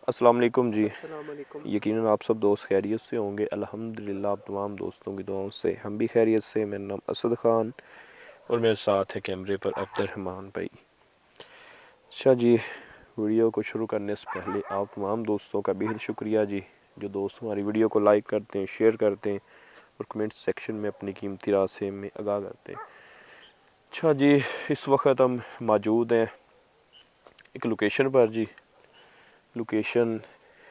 السلام علیکم جی. السلام علیکم. یقیناً آپ سب دوست خیریت سے ہوں گے. الحمدللہ آپ تمام دوستوں کی دعاؤں سے ہم بھی خیریت سے. میرا نام اسد خان اور میرے ساتھ ہے کیمرے پر عبد الرحمان بھائی. اچھا جی, ویڈیو کو شروع کرنے سے پہلے آپ تمام دوستوں کا بہت شکریہ جی, جو دوست ہماری ویڈیو کو لائک کرتے ہیں, شیئر کرتے ہیں اور کمنٹ سیکشن میں اپنی قیمتی رائے سے میں آگاہ کرتے ہیں. اچھا جی, اس وقت ہم موجود ہیں ایک لوکیشن پر جی. لوکیشن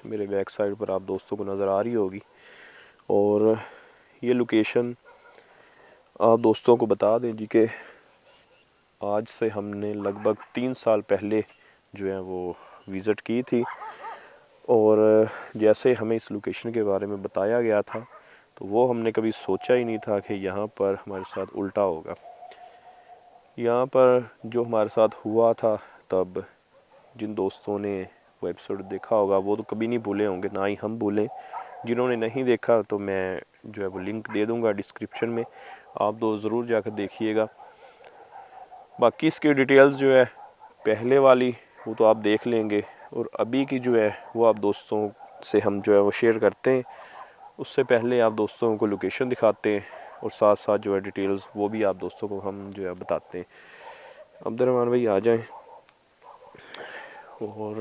میرے بیک سائڈ پر آپ دوستوں کو نظر آ رہی ہوگی, اور یہ لوکیشن آپ دوستوں کو بتا دیں جی کہ آج سے ہم نے لگ بھگ 3 سال پہلے جو ہے وہ وزٹ کی تھی, اور جیسے ہمیں اس لوکیشن کے بارے میں بتایا گیا تھا تو وہ ہم نے کبھی سوچا ہی نہیں تھا کہ یہاں پر ہمارے ساتھ الٹا ہوگا. یہاں پر جو ہمارے ساتھ ہوا تھا, تب جن دوستوں نے وہ ایپیسوڈ دیکھا ہوگا وہ تو کبھی نہیں بھولے ہوں گے, نہ ہی ہم بھولیں. جنہوں نے نہیں دیکھا تو میں جو ہے وہ لنک دے دوں گا ڈسکرپشن میں, آپ دو ضرور جا کر دیکھیے گا. باقی اس کی ڈیٹیلز جو ہے پہلے والی وہ تو آپ دیکھ لیں گے, اور ابھی کی جو ہے وہ آپ دوستوں سے ہم جو ہے وہ شیئر کرتے ہیں. اس سے پہلے آپ دوستوں کو لوکیشن دکھاتے ہیں اور ساتھ ساتھ جو ہے ڈیٹیلز وہ بھی آپ دوستوں کو ہم جو ہے بتاتے ہیں. عبد الرحمان بھائی آ جائیں. اور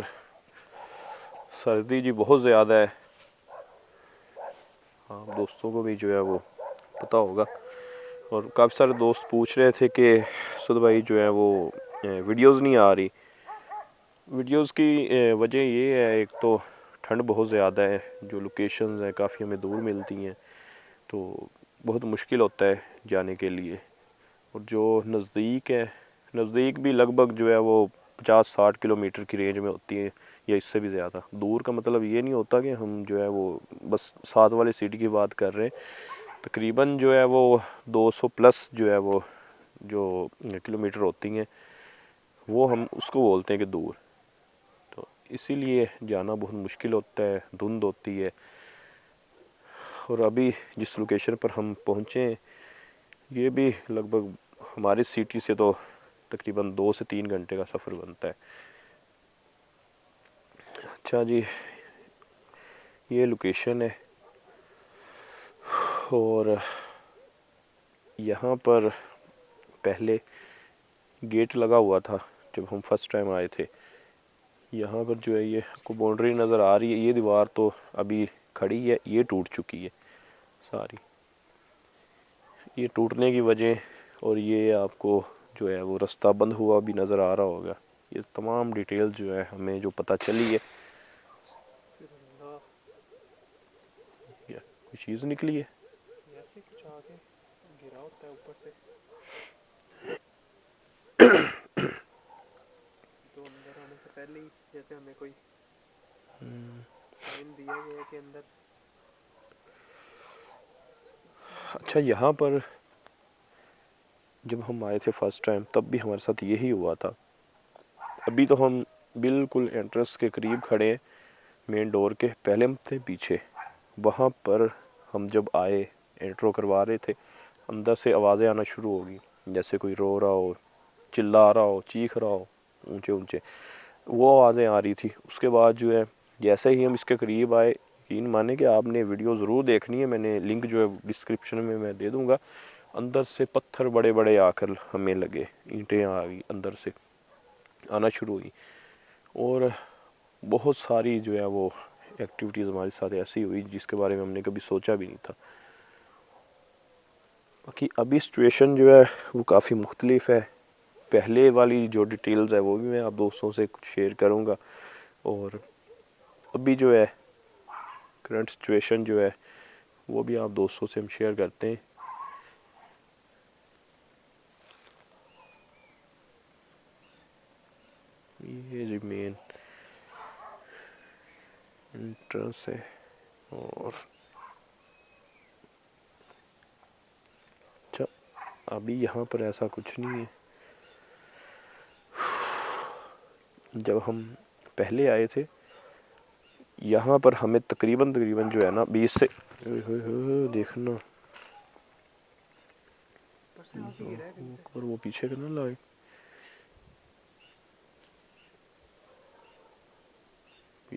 سردی جی بہت زیادہ ہے, آپ دوستوں کو بھی جو ہے وہ پتہ ہوگا. اور کافی سارے دوست پوچھ رہے تھے کہ اسد بھائی جو ہے وہ ویڈیوز نہیں آ رہی. ویڈیوز کی وجہ یہ ہے, ایک تو ٹھنڈ بہت زیادہ ہے, جو لوکیشنز ہیں کافی ہمیں دور ملتی ہیں تو بہت مشکل ہوتا ہے جانے کے لیے. اور جو نزدیک ہے, نزدیک بھی لگ بھگ جو ہے وہ 50-60 کلومیٹر کی رینج میں ہوتی ہیں یا اس سے بھی زیادہ. دور کا مطلب یہ نہیں ہوتا کہ ہم جو ہے وہ بس ساتھ والے سٹی کی بات کر رہے ہیں. تقریباً جو ہے وہ 200 پلس جو ہے وہ جو کلومیٹر ہوتی ہیں وہ ہم اس کو بولتے ہیں کہ دور. تو اسی لیے جانا بہت مشکل ہوتا ہے, دھند ہوتی ہے. اور ابھی جس لوکیشن پر ہم پہنچے ہیں یہ بھی لگ بھگ ہماری سٹی سے تو تقریباً 2 سے 3 گھنٹے کا سفر بنتا ہے. اچھا جی, یہ لوکیشن ہے, اور یہاں پر پہلے گیٹ لگا ہوا تھا جب ہم فرسٹ ٹائم آئے تھے. یہاں پر جو ہے یہ کو باؤنڈری نظر آ رہی ہے, یہ دیوار تو ابھی کھڑی ہے, یہ ٹوٹ چکی ہے ساری. یہ ٹوٹنے کی وجہ, اور یہ آپ کو جو ہے وہ رستہ بند ہوا بھی نظر آ رہا ہوگا. یہ تمام ڈیٹیل جو ہے ہمیں جو پتہ چلی ہے. پھر اللہ کوئی چیز نکلی ہے, ایسے کچھ آگے گرا ہوتا ہے اوپر سے, تو اندر آنے سے پہلے ہی جیسے ہمیں کوئی سائن دیا گیا ہے کہ اندر. اچھا یہاں پر جب ہم آئے تھے فرسٹ ٹائم تب بھی ہمارے ساتھ یہی ہوا تھا. ابھی تو ہم بالکل انٹرنس کے قریب کھڑے ہیں, مین ڈور کے پہلے ہم تھے پیچھے. وہاں پر ہم جب آئے انٹرو کروا رہے تھے, اندر سے آوازیں آنا شروع ہو گئی, جیسے کوئی رو رہا ہو, چلا رہا ہو, چیخ رہا ہو اونچے اونچے, وہ آوازیں آ رہی تھی. اس کے بعد جو ہے جیسے ہی ہم اس کے قریب آئے, یقین مانیں کہ آپ نے ویڈیو ضرور دیکھنی ہے, میں نے لنک جو ہے ڈسکرپشن میں دے دوں گا. اندر سے پتھر بڑے بڑے آ کر ہمیں لگے, اینٹیں آ گئی اندر سے آنا شروع ہوئی. اور بہت ساری جو ہے وہ ایکٹیویٹیز ہمارے ساتھ ایسی ہوئی جس کے بارے میں ہم نے کبھی سوچا بھی نہیں تھا. باقی ابھی سچویشن جو ہے وہ کافی مختلف ہے. پہلے والی جو ڈیٹیلز ہے وہ بھی میں آپ دوستوں سے کچھ شیئر کروں گا, اور ابھی جو ہے کرنٹ سچویشن جو ہے وہ بھی آپ دوستوں سے ہم شیئر کرتے ہیں. یہ جی مین انٹرنس ہے, اور اچھا ابھی یہاں پر ایسا کچھ نہیں ہے. جب ہم پہلے آئے تھے یہاں پر ہمیں تقریباً جو ہے نا 20 سے دیکھنا اوپر سے آ کے گرا ہے کہیں سے. اور وہ پیچھے کرنا لائٹ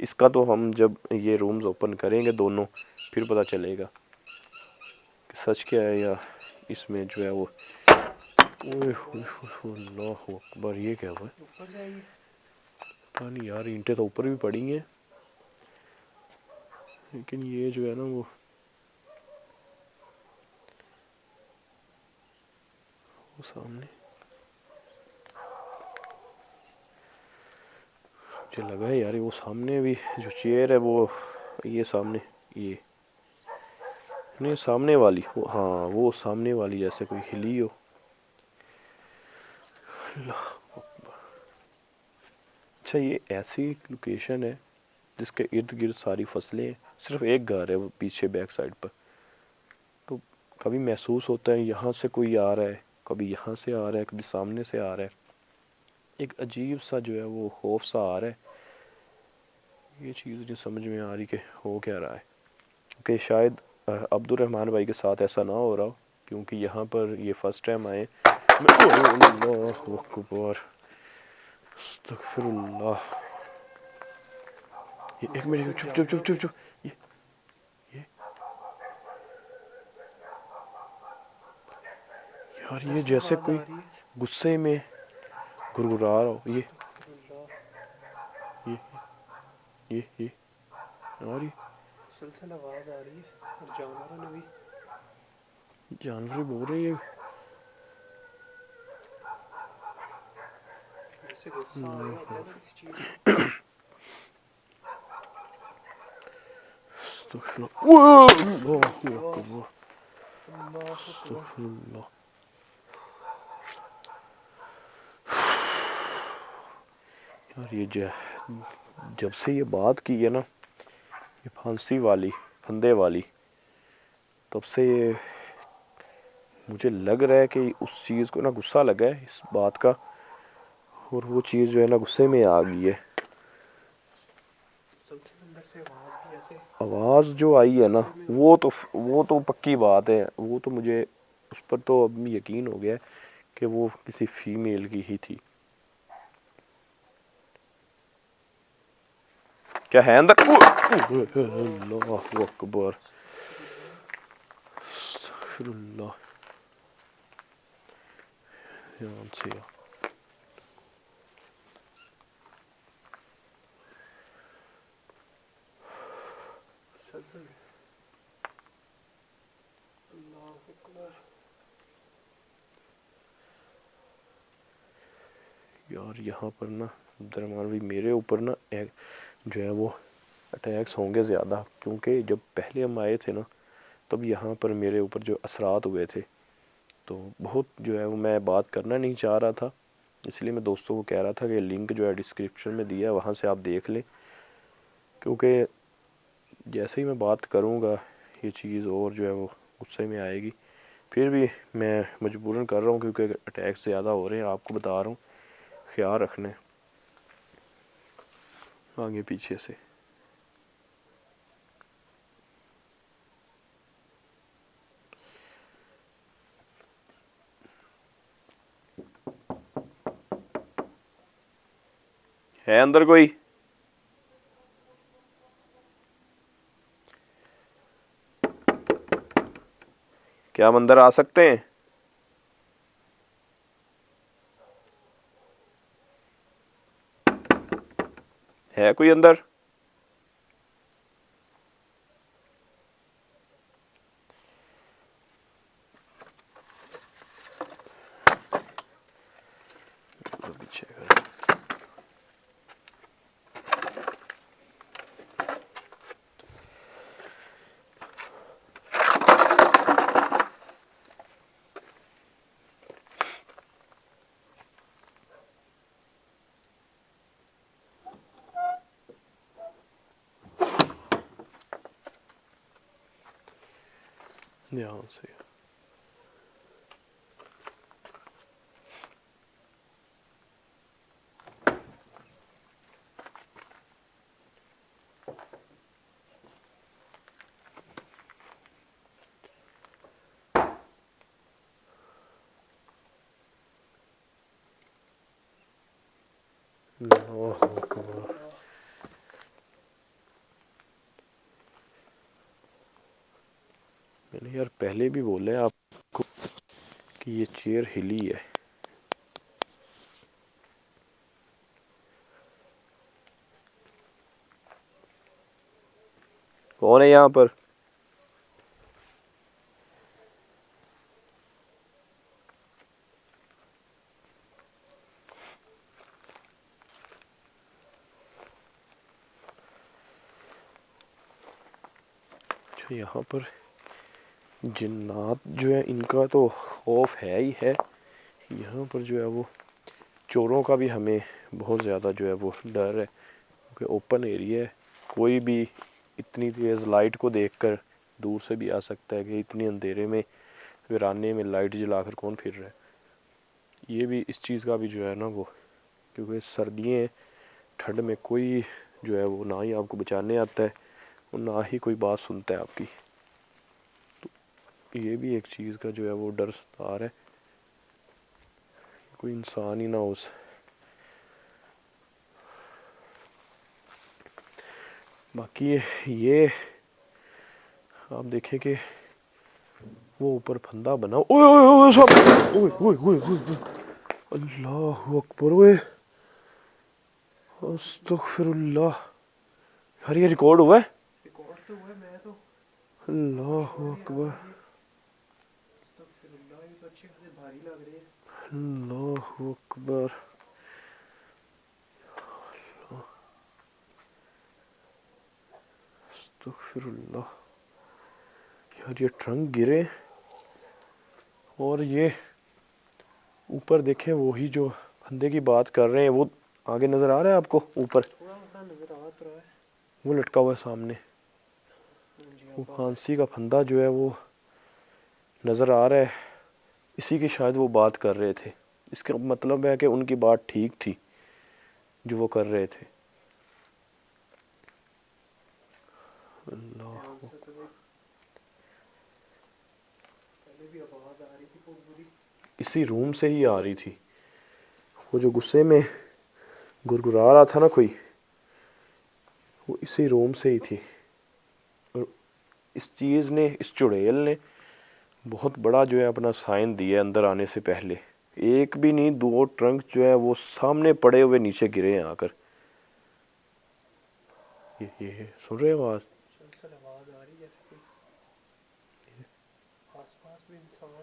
اس کا تو ہم جب یہ رومز اوپن کریں گے دونوں پھر پتہ چلے گا کہ سچ کیا ہے یا اس میں جو ہے وہ اوہ ہوئے ہوئے اللہ اکبر یہ کیا ہوا ہے اوپر جائے گی پتہ نہیں یار اینٹیں تو اوپر بھی پڑی ہیں لیکن یہ جو ہے نا وہ سامنے مجھے لگا ہے یار وہ سامنے بھی جو چیئر ہے وہ یہ سامنے یہ نہیں سامنے والی ہاں وہ سامنے والی جیسے کوئی ہلی ہو اللہ اچھا یہ ایسی لوکیشن ہے جس کے ارد گرد ساری فصلیں ہیں صرف ایک گھر ہے وہ پیچھے بیک سائڈ پر تو کبھی محسوس ہوتا ہے یہاں سے کوئی آ رہا ہے کبھی یہاں سے آ رہا ہے کبھی سامنے سے آ رہا ہے ایک عجیب سا جو ہے وہ خوف سا آ رہا ہے یہ چیز نہیں سمجھ میں آ رہی کہ ہو کیا رہا ہے کہ شاید عبد الرحمن بھائی کے ساتھ ایسا نہ ہو رہا ہو کیونکہ یہاں پر یہ فرسٹ ٹائم آئے اللہ اکبر استغفر اللہ ایک منٹ چپ چپ چپ چپ چپ یہ یار یہ کیسی جیسے آواز کوئی آ رہی ہے غصے میں گرگرا رہا ہو استغفر اللہ یہ یار مسلسل آواز آ رہی ہے اور جانوروں نے بھی جانور بول رہے ہیں جیسے غصہ آ گیا ہوتا ہے نا کسی چیز کا استغفر اللہ اللہ اکبر اللہ اکبر استغفر اللہ یار یہ جب سے یہ بات کی ہے نا یہ پھانسی والی پھندے والی تب سے یہ مجھے لگ رہا ہے کہ اس چیز کو نا غصہ لگا ہے اس بات کا اور وہ چیز جو ہے نا غصے میں آ گئی ہے مسلسل اندر سے آواز بھی ایسے آواز جو آئی ہے نا غصے میں وہ تو پکی بات ہے وہ تو مجھے اس پر تو اب یقین ہو گیا کہ وہ کسی فیمیل کی ہی تھی کیا ہے اندر اللہ اکبر استغفر اللہ استغفر اللہ ایمان سے مسلسل اللہ اکبر یار یہاں پر نا درمانوی میرے اوپر نا جو ہے وہ اٹیکس ہوں گے زیادہ کیونکہ جب پہلے ہم آئے تھے نا تب یہاں پر میرے اوپر جو اثرات ہوئے تھے تو بہت جو ہے وہ میں بات کرنا نہیں چاہ رہا تھا اس لیے میں دوستوں کو کہہ رہا تھا کہ لنک جو ہے ڈسکرپشن میں دیا ہے وہاں سے آپ دیکھ لیں کیونکہ جیسے ہی میں بات کروں گا یہ چیز اور جو ہے وہ غصے میں آئے گی پھر بھی میں مجبوراً کر رہا ہوں کیونکہ اٹیکس زیادہ ہو رہے ہیں آپ کو بتا رہا ہوں خیال رکھنا آگے پیچھے سے ہے اندر کوئی کیا ہم اندر آ سکتے ہیں ہے کوئی اندر پیچھے دھیان سے اللہ استغفر اکبر اللہ یار پہلے بھی بولے آپ کو کہ یہ چیئر ہلی ہے. کون ہے یہاں پر؟ اچھا یہاں پر جنات جو ہے ان کا تو خوف ہے ہی ہے. یہاں پر جو ہے وہ چوروں کا بھی ہمیں بہت زیادہ جو ہے وہ ڈر ہے، کیونکہ اوپن ایریا ہے. کوئی بھی اتنی تیز لائٹ کو دیکھ کر دور سے بھی آ سکتا ہے کہ اتنی اندھیرے میں ویرانے میں لائٹ جلا کر کون پھر رہا ہے. یہ بھی اس چیز کا بھی جو ہے نا وہ، کیونکہ سردیاں ٹھنڈ میں کوئی جو ہے وہ نہ ہی آپ کو بچانے آتا ہے اور نہ ہی کوئی بات سنتا ہے آپ کی. تو یہ بھی ایک چیز کا جو ہے وہ ڈر ستا رہا ہے، کوئی انسان ہی نہ ہو. باقی یہ آپ دیکھیں کہ وہ اوپر پھندا بنا. اوئے اوئے اوئے صاحب، اوئے اوئے اوئے اوئے، اللہ اکبر. اوئے استغفر اللہ. یار یہ ریکارڈ ہوا ہے؟ ریکارڈ تو ہوا ہے، میں تو اللہ چھوڑ نہیں رہا اکبر. تھا یہ. استغفر اللہ، یہ تو اچھی خاصی بھاری لگ رہی ہے. اللہ اکبر. استغفر اللہ. یار یہ ٹرنک گرے اور یہ اوپر دیکھیں وہی جو پھندے کی بات کر رہے ہیں وہ آگے نظر آ رہا ہے آپ کو؟ اوپر تھوڑا موٹا نظر آ تو رہا ہے. وہ لٹکا ہوا ہے سامنے، ہاں جی وہ اب آ رہا ہے. پھانسی کا پھندا جو ہے وہ نظر آ رہا ہے. اسی کی شاید وہ بات کر رہے تھے. اس کا مطلب ہے کہ ان کی بات ٹھیک تھی جو وہ کر رہے تھے. اللہ. دھیان سے سنیں، پہلے بھی آواز آ رہی تھی بہت بری. اسی روم سے ہی آ رہی تھی. وہ جو غصے میں گرگرا رہا تھا نا کوئی، وہ اسی روم سے ہی تھی. اور اس چیز نے، اس چڑیل نے بہت بڑا جو ہے اپنا سائن دیا اندر آنے سے پہلے. ایک بھی نہیں، 2 ٹرنک جو ہے وہ سامنے پڑے ہوئے نیچے گرے ہیں آ کر. یہ سن رہے آواز؟ مسلسل آواز آ رہی جیسے کوئی آس پاس بھی انسان.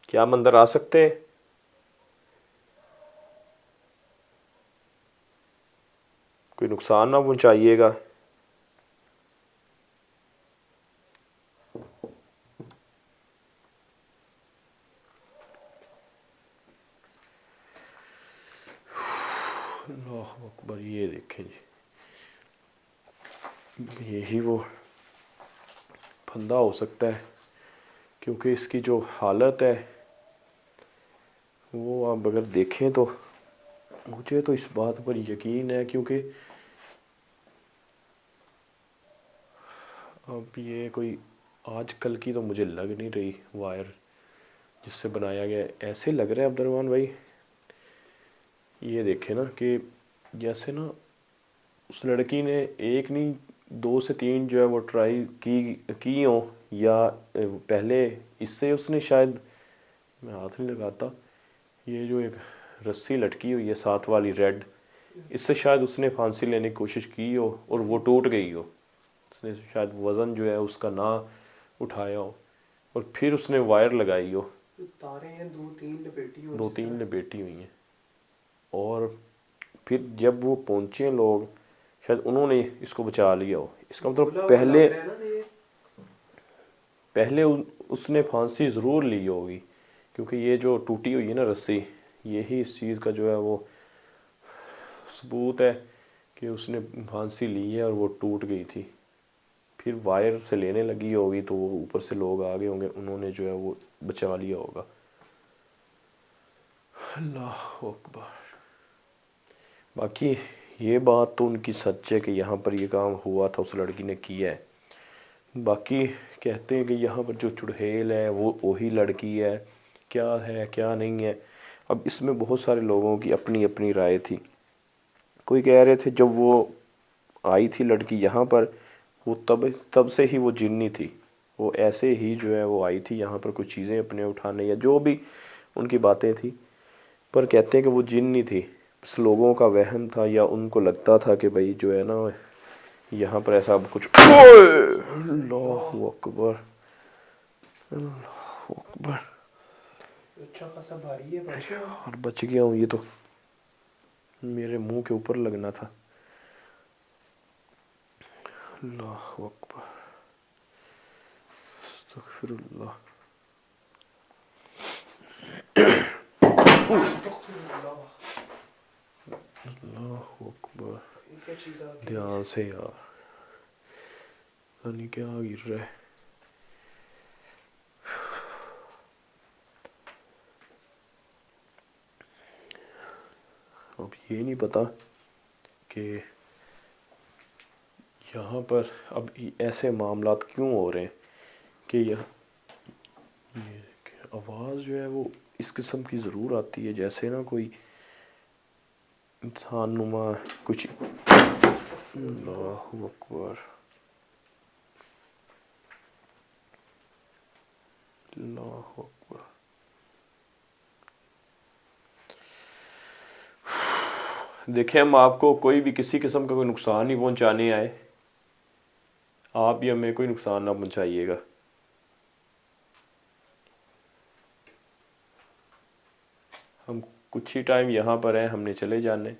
کیا ہم اندر آ سکتے ہیں؟ کوئی نقصان نہ پہنچائیے گا. اللہ اکبر. یہ دیکھیں جی، یہی وہ پھندا ہو سکتا ہے، کیونکہ اس کی جو حالت ہے وہ آپ اگر دیکھیں تو مجھے تو اس بات پر یقین ہے، کیونکہ اب یہ کوئی آج کل کی تو مجھے لگ نہیں رہی وائر جس سے بنایا گیا. ایسے لگ رہا ہے عبد الرحمن بھائی، یہ دیکھیں نا کہ جیسے نا اس لڑکی نے ایک نہیں 2 سے 3 جو ہے وہ ٹرائی کی ہوں، یا پہلے اس سے اس نے شاید، میں ہاتھ نہیں لگاتا، یہ جو ایک رسی لٹکی ہوئی ہے ساتھ والی ریڈ، اس سے شاید اس نے پھانسی لینے کی کوشش کی ہو اور وہ ٹوٹ گئی ہو. اس نے شاید وزن جو ہے اس کا نہ اٹھایا ہو اور پھر اس نے وائر لگائی ہو. تارے ہیں 2-3 لپیٹی ہو 2 جس 3 طرح. لپیٹی ہوئی ہیں. اور پھر جب وہ پہنچے لوگ، شاید انہوں نے اس کو بچا لیا ہو. اس کا کھلا مطلب ہوا لگ پہلے رہا ہے نا یہ. پہلے اس نے پھانسی ضرور لی ہوگی، کیونکہ یہ جو ٹوٹی ہوئی ہے نا رسی، یہی اس چیز کا جو ہے وہ ثبوت ہے کہ اس نے پھانسی لی ہے اور وہ ٹوٹ گئی تھی. پھر وائر سے لینے لگی ہوگی تو وہ اوپر سے لوگ آگے ہوں گے، انہوں نے جو ہے وہ بچا لیا ہوگا. اللہ اکبر. باقی یہ بات تو ان کی سچ ہے کہ یہاں پر یہ کام ہوا تھا، اس لڑکی نے کیا ہے. باقی کہتے ہیں کہ یہاں پر جو چڑھیل ہے وہ وہی لڑکی ہے کیا ہے کیا نہیں ہے. اب اس میں بہت سارے لوگوں کی اپنی اپنی رائے تھی. کوئی کہہ رہے تھے جب وہ آئی تھی لڑکی یہاں پر وہ تب سے ہی وہ جنی تھی. وہ ایسے ہی جو ہے وہ آئی تھی یہاں پر کچھ چیزیں اپنے اٹھانے یا جو بھی ان کی باتیں تھیں. پر کہتے ہیں کہ وہ جن نہیں تھی. بس لوگوں کا وہم تھا یا ان کو لگتا تھا کہ بھائی جو ہے نا یہاں پر ایسا کچھ. اللہ اکبر اللہ اکبر. اچھا خاصا بھاری ہے، بچ گیا. اور بچ گیا ہوں. یہ تو میرے منہ کے اوپر لگنا تھا. اللہ اکبر استغفر اللہ. استغفر اللہ. اللہ اکبر. یہ کیا چیز آ گئی ہے؟ دھیان سے یار پتہ نہیں کیا گر رہا ہے. اب یہ نہیں پتا کہ یہاں پر اب ایسے معاملات کیوں ہو رہے ہیں کہ یہ آواز جو ہے وہ اس قسم کی ضرور آتی ہے جیسے نا کوئی انسان نما کچھ. اللہ اکبر اللہ اکبر. دیکھیں ہم آپ کو کوئی بھی کسی قسم کا کوئی نقصان نہیں پہنچانے آئے. آپ بھی ہمیں کوئی نقصان نہ پہنچائیے گا. ہم کچھ ہی ٹائم یہاں پر ہیں. ہم نے چلے جانے.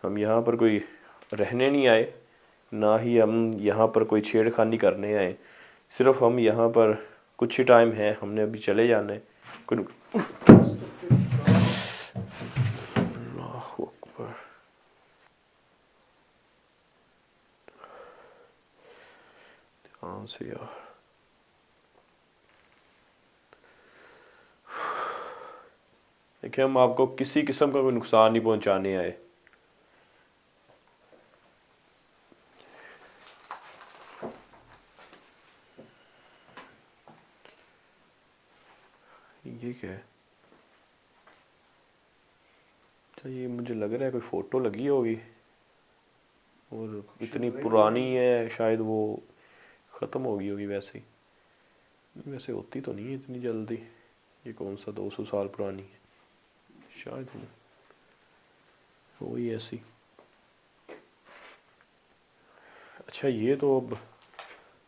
ہم یہاں پر کوئی رہنے نہیں آئے نہ ہی ہم یہاں پر کوئی چھیڑ خانی کرنے آئے. صرف ہم یہاں پر کچھ ہی ٹائم ہیں. ہم نے ابھی چلے جانا ہے. کوئی استغفر اللہ. اللہ اکبر. دھیان سے یار. دیکھیں ہم آپ کو کسی قسم کا کوئی نقصان نہیں پہنچانے آئے. یہ کیا ہے؟ اچھا یہ مجھے لگ رہا ہے کوئی فوٹو لگی ہوگی اور کچھ اتنی لگا ہی نہیں پرانی رہا. ہے شاید وہ ختم ہو گئی ہوگی. ویسے ہوتی تو نہیں ہے اتنی جلدی. یہ کون سا 200 سال پرانی ہے شاید وہی ایسی. اچھا یہ تو اب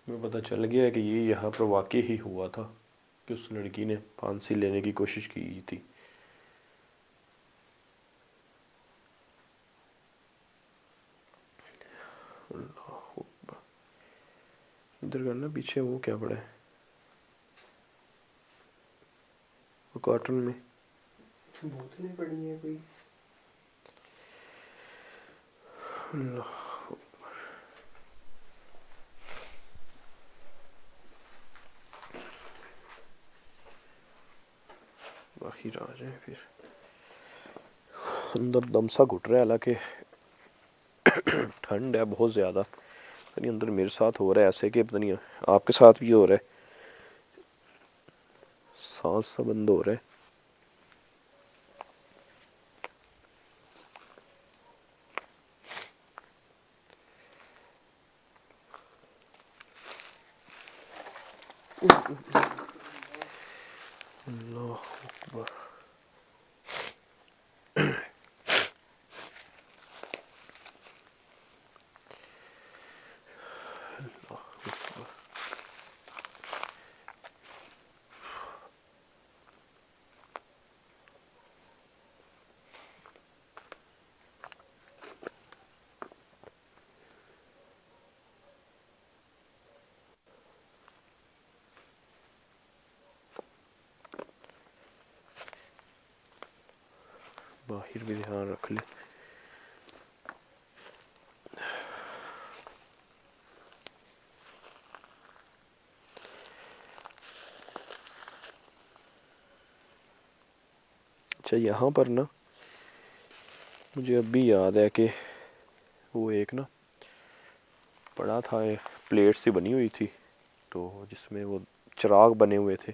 میں پتہ چل گیا ہے کہ یہ یہاں پر واقع ہی ہوا تھا کہ اس لڑکی نے پھانسی لینے کی کوشش کی تھی. اللہ اکبر. ادھر کرنا پیچھے وہ کیا پڑا ہے وہ کارٹون میں. بوتلیں پڑی ہیں کوئی. اللہ باہر آ جائیں پھر. اندر دم سا گھٹ رہا ہے حالانکہ ٹھنڈ ہے بہت زیادہ. پتہ نہیں اندر میرے ساتھ ہو رہا ہے ایسے کہ پتہ نہیں آپ کے ساتھ بھی ہو رہا ہے. سانس سا بند ہو رہا ہے. اللہ اکبر. باہر بھی دھیان رکھ لیں. اچھا یہاں پر نا مجھے اب بھی یاد ہے کہ وہ ایک نا پڑا تھا پلیٹ سی بنی ہوئی تھی تو جس میں وہ چراغ بنے ہوئے تھے.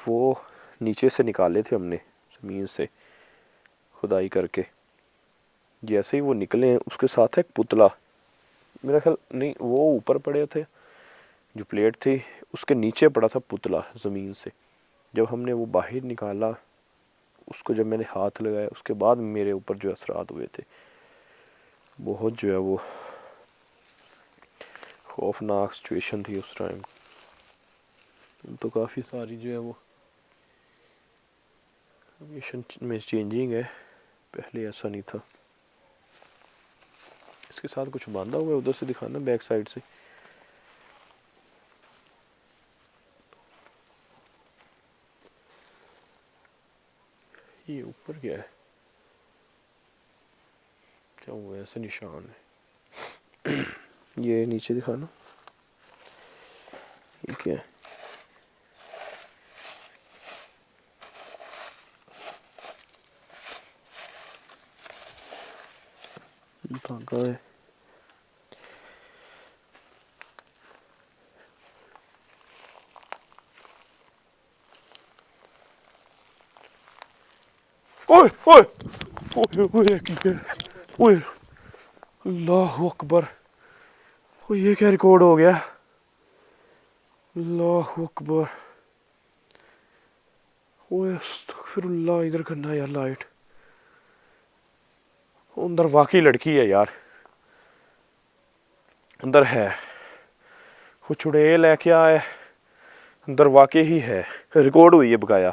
وہ نیچے سے نکالے تھے ہم نے زمین سے کھدائی کر کے. جیسے ہی وہ نکلے اس کے ساتھ ایک پتلا, میرا خیال نہیں وہ اوپر پڑے تھے, جو پلیٹ تھی اس کے نیچے پڑا تھا پتلا زمین سے. جب ہم نے وہ باہر نکالا اس کو, جب میں نے ہاتھ لگایا اس کے بعد میرے اوپر جو اثرات ہوئے تھے بہت جو ہے وہ خوفناک سچویشن تھی اس ٹائم. تو کافی ساری جو ہے وہ میں چینجنگ ہے, پہلے ایسا نہیں تھا. اس کے ساتھ کچھ باندھا ہوا ہے, ادھر سے دکھانا بیک سائڈ سے. یہ اوپر کیا ہے, کیا ہوا ہے, ایسا نشان ہے. یہ نیچے دکھانا, یہ کیا ہے. دھاگا ہے. اوئے اوئے اوئے اوئے اوئے, اللہ اکبر. یہ کیا ریکارڈ ہو گیا, اللہ اکبر. اوئے استغفر اللہ, ادھر کرنا یار لائٹ. اندر واقعی لڑکی ہے یار, اندر ہے. وہ چڑیل ہے کیا ہے, اندر واقعی ہی ہے, ریکارڈ ہوئی ہے بقایا.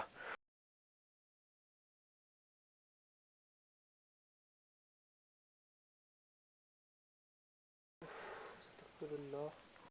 استغفر اللہ.